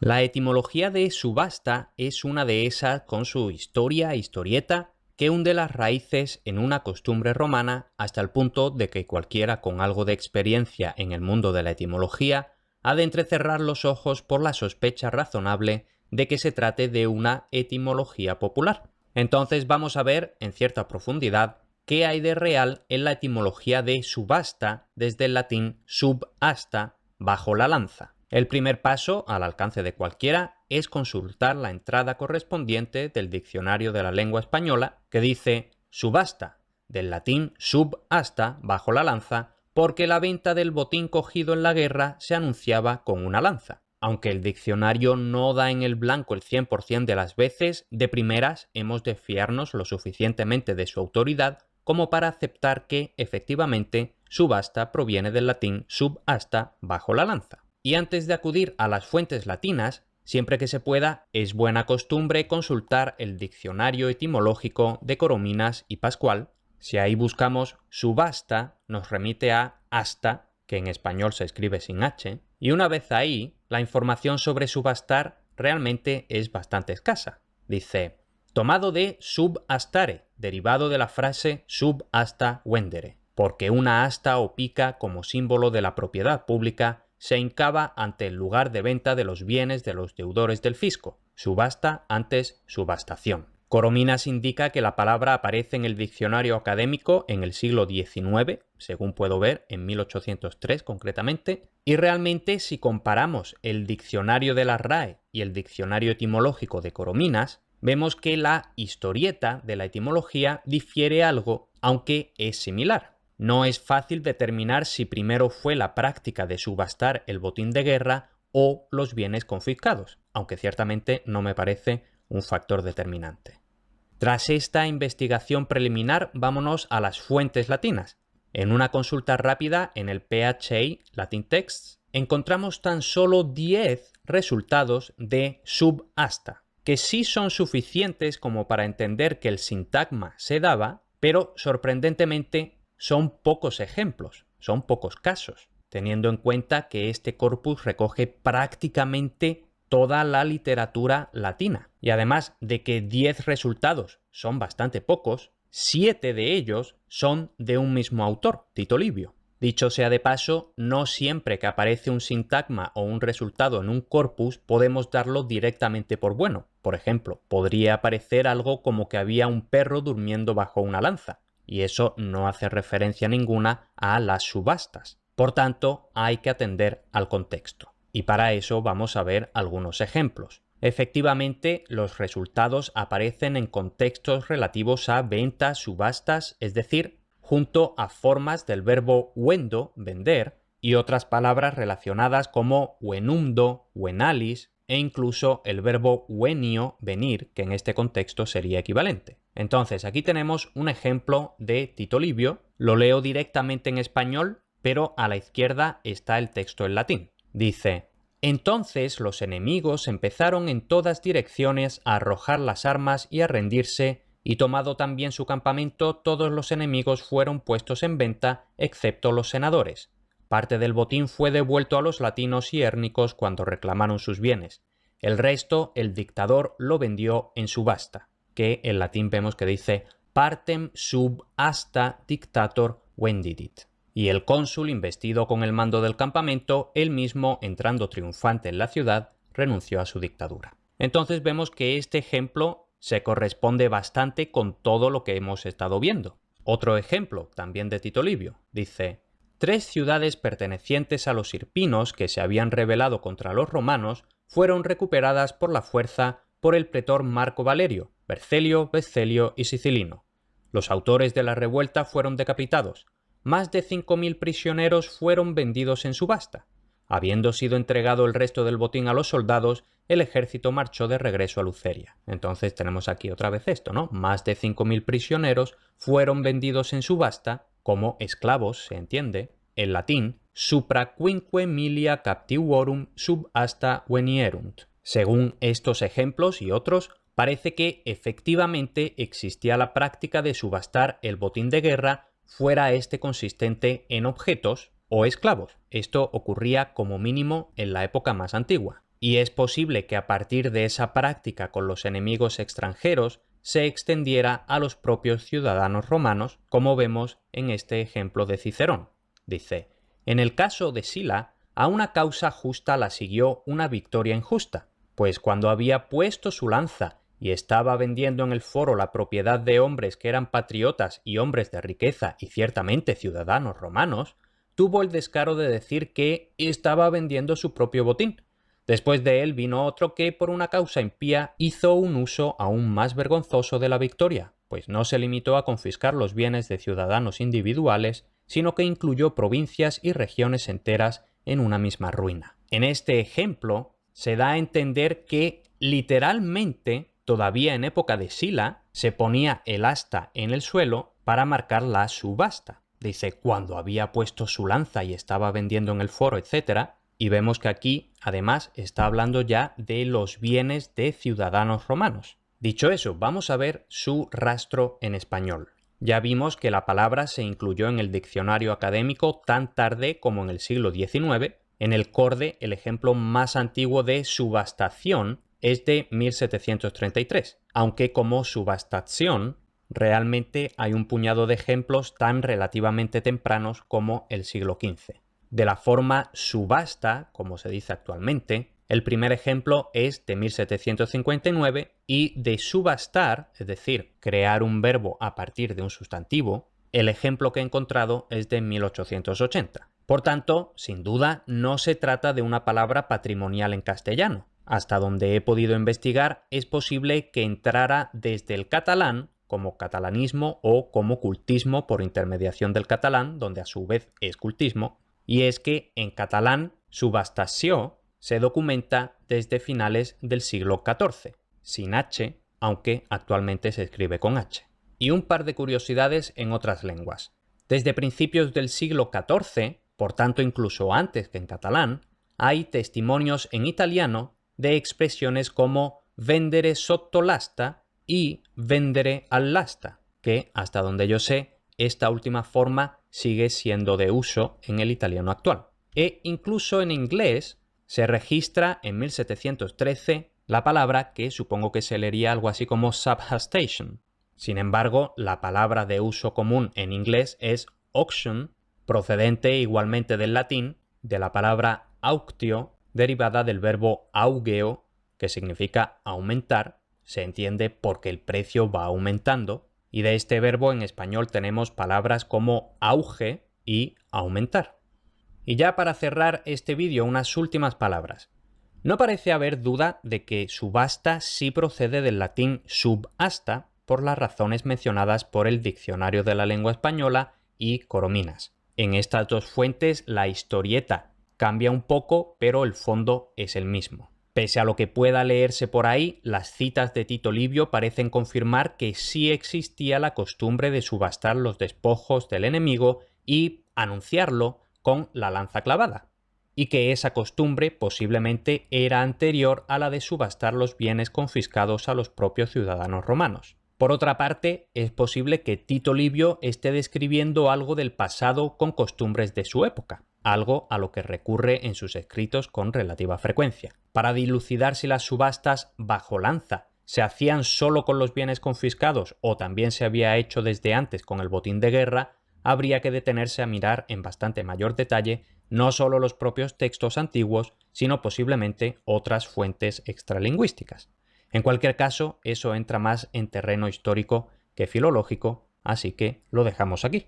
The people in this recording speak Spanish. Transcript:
La etimología de subasta es una de esas con su historia e historieta que hunde las raíces en una costumbre romana hasta el punto de que cualquiera con algo de experiencia en el mundo de la etimología ha de entrecerrar los ojos por la sospecha razonable de que se trate de una etimología popular. Entonces vamos a ver en cierta profundidad qué hay de real en la etimología de subasta desde el latín subasta, bajo la lanza. El primer paso, al alcance de cualquiera, es consultar la entrada correspondiente del diccionario de la lengua española que dice subasta, del latín subasta, bajo la lanza, porque la venta del botín cogido en la guerra se anunciaba con una lanza. Aunque el diccionario no da en el blanco el 100% de las veces, de primeras hemos de fiarnos lo suficientemente de su autoridad como para aceptar que, efectivamente, subasta proviene del latín subasta, bajo la lanza. Y antes de acudir a las fuentes latinas, siempre que se pueda, es buena costumbre consultar el diccionario etimológico de Corominas y Pascual. Si ahí buscamos subasta, nos remite a asta, que en español se escribe sin H, y una vez ahí, la información sobre subastar realmente es bastante escasa. Dice, tomado de subastare, derivado de la frase subasta vendere, porque una asta o pica como símbolo de la propiedad pública se hincaba ante el lugar de venta de los bienes de los deudores del fisco, subasta antes subastación. Corominas indica que la palabra aparece en el diccionario académico en el siglo XIX, según puedo ver, en 1803 concretamente, y realmente si comparamos el diccionario de la RAE y el diccionario etimológico de Corominas, vemos que la historieta de la etimología difiere algo, aunque es similar. No es fácil determinar si primero fue la práctica de subastar el botín de guerra o los bienes confiscados, aunque ciertamente no me parece un factor determinante. Tras esta investigación preliminar, vámonos a las fuentes latinas. En una consulta rápida en el PHI Latin Texts, encontramos tan solo 10 resultados de subasta, que sí son suficientes como para entender que el sintagma se daba, pero sorprendentemente son pocos ejemplos, son pocos casos, teniendo en cuenta que este corpus recoge prácticamente toda la literatura latina. Y además de que 10 resultados son bastante pocos, 7 de ellos son de un mismo autor, Tito Livio. Dicho sea de paso, no siempre que aparece un sintagma o un resultado en un corpus podemos darlo directamente por bueno. Por ejemplo, podría aparecer algo como que había un perro durmiendo bajo una lanza, y eso no hace referencia ninguna a las subastas. Por tanto, hay que atender al contexto. Y para eso vamos a ver algunos ejemplos. Efectivamente, los resultados aparecen en contextos relativos a ventas, subastas, es decir, junto a formas del verbo vendo, vender, y otras palabras relacionadas como venumdo, venalis, e incluso el verbo venio, venir, que en este contexto sería equivalente. Entonces, aquí tenemos un ejemplo de Tito Livio. Lo leo directamente en español, pero a la izquierda está el texto en latín. Dice, entonces los enemigos empezaron en todas direcciones a arrojar las armas y a rendirse, y tomado también su campamento, todos los enemigos fueron puestos en venta, excepto los senadores. Parte del botín fue devuelto a los latinos y hérnicos cuando reclamaron sus bienes. El resto, el dictador lo vendió en subasta, que en latín vemos que dice partem sub asta dictator vendidit. Y el cónsul, investido con el mando del campamento, él mismo, entrando triunfante en la ciudad, renunció a su dictadura. Entonces vemos que este ejemplo se corresponde bastante con todo lo que hemos estado viendo. Otro ejemplo, también de Tito Livio, dice, 3 ciudades pertenecientes a los hirpinos que se habían rebelado contra los romanos fueron recuperadas por la fuerza por el pretor Marco Valerio, Vercelio, Vescelio y Sicilino. Los autores de la revuelta fueron decapitados. Más de 5.000 prisioneros fueron vendidos en subasta. Habiendo sido entregado el resto del botín a los soldados, el ejército marchó de regreso a Luceria. Entonces tenemos aquí otra vez esto, ¿no? Más de 5.000 prisioneros fueron vendidos en subasta, como esclavos, se entiende, en latín, supra quinque milia captivorum subasta venierunt. Según estos ejemplos y otros, parece que efectivamente existía la práctica de subastar el botín de guerra, fuera este consistente en objetos o esclavos. Esto ocurría como mínimo en la época más antigua. y es posible que a partir de esa práctica con los enemigos extranjeros se extendiera a los propios ciudadanos romanos, como vemos en este ejemplo de Cicerón. Dice: en el caso de Sila, a una causa justa la siguió una victoria injusta, pues cuando había puesto su lanza y estaba vendiendo en el foro la propiedad de hombres que eran patriotas y hombres de riqueza y ciertamente ciudadanos romanos, tuvo el descaro de decir que estaba vendiendo su propio botín. Después de él vino otro que, por una causa impía, hizo un uso aún más vergonzoso de la victoria, pues no se limitó a confiscar los bienes de ciudadanos individuales, sino que incluyó provincias y regiones enteras en una misma ruina. En este ejemplo se da a entender que, literalmente, todavía en época de Sila, se ponía el asta en el suelo para marcar la subasta. Dice, cuando había puesto su lanza y estaba vendiendo en el foro, etc. Y vemos que aquí, además, está hablando ya de los bienes de ciudadanos romanos. Dicho eso, vamos a ver su rastro en español. Ya vimos que la palabra se incluyó en el diccionario académico tan tarde como en el siglo XIX. En el Corde, el ejemplo más antiguo de subastación es de 1733, aunque como subastación realmente hay un puñado de ejemplos tan relativamente tempranos como el siglo XV. De la forma subasta, como se dice actualmente, el primer ejemplo es de 1759 y de subastar, es decir, crear un verbo a partir de un sustantivo, el ejemplo que he encontrado es de 1880. Por tanto, sin duda, no se trata de una palabra patrimonial en castellano. Hasta donde he podido investigar, es posible que entrara desde el catalán, como catalanismo o como cultismo por intermediación del catalán, donde a su vez es cultismo, y es que en catalán subastació se documenta desde finales del siglo XIV, sin H, aunque actualmente se escribe con H. Y un par de curiosidades en otras lenguas. Desde principios del siglo XIV, por tanto incluso antes que en catalán, hay testimonios en italiano de expresiones como vendere sotto l'asta y vendere all'asta, que, hasta donde yo sé, esta última forma sigue siendo de uso en el italiano actual. E incluso en inglés se registra en 1713 la palabra que supongo que se leería algo así como subhastation. Sin embargo, la palabra de uso común en inglés es auction, procedente igualmente del latín, de la palabra auctio, derivada del verbo augeo, que significa aumentar, se entiende porque el precio va aumentando, y de este verbo en español tenemos palabras como auge y aumentar. Y ya para cerrar este vídeo, unas últimas palabras. No parece haber duda de que subasta sí procede del latín subasta por las razones mencionadas por el Diccionario de la Lengua Española y Corominas. En estas dos fuentes la historieta cambia un poco, pero el fondo es el mismo. Pese a lo que pueda leerse por ahí, las citas de Tito Livio parecen confirmar que sí existía la costumbre de subastar los despojos del enemigo y anunciarlo con la lanza clavada, y que esa costumbre posiblemente era anterior a la de subastar los bienes confiscados a los propios ciudadanos romanos. Por otra parte, es posible que Tito Livio esté describiendo algo del pasado con costumbres de su época, algo a lo que recurre en sus escritos con relativa frecuencia. Para dilucidar si las subastas bajo lanza se hacían solo con los bienes confiscados o también se había hecho desde antes con el botín de guerra, habría que detenerse a mirar en bastante mayor detalle no solo los propios textos antiguos, sino posiblemente otras fuentes extralingüísticas. En cualquier caso, eso entra más en terreno histórico que filológico, así que lo dejamos aquí.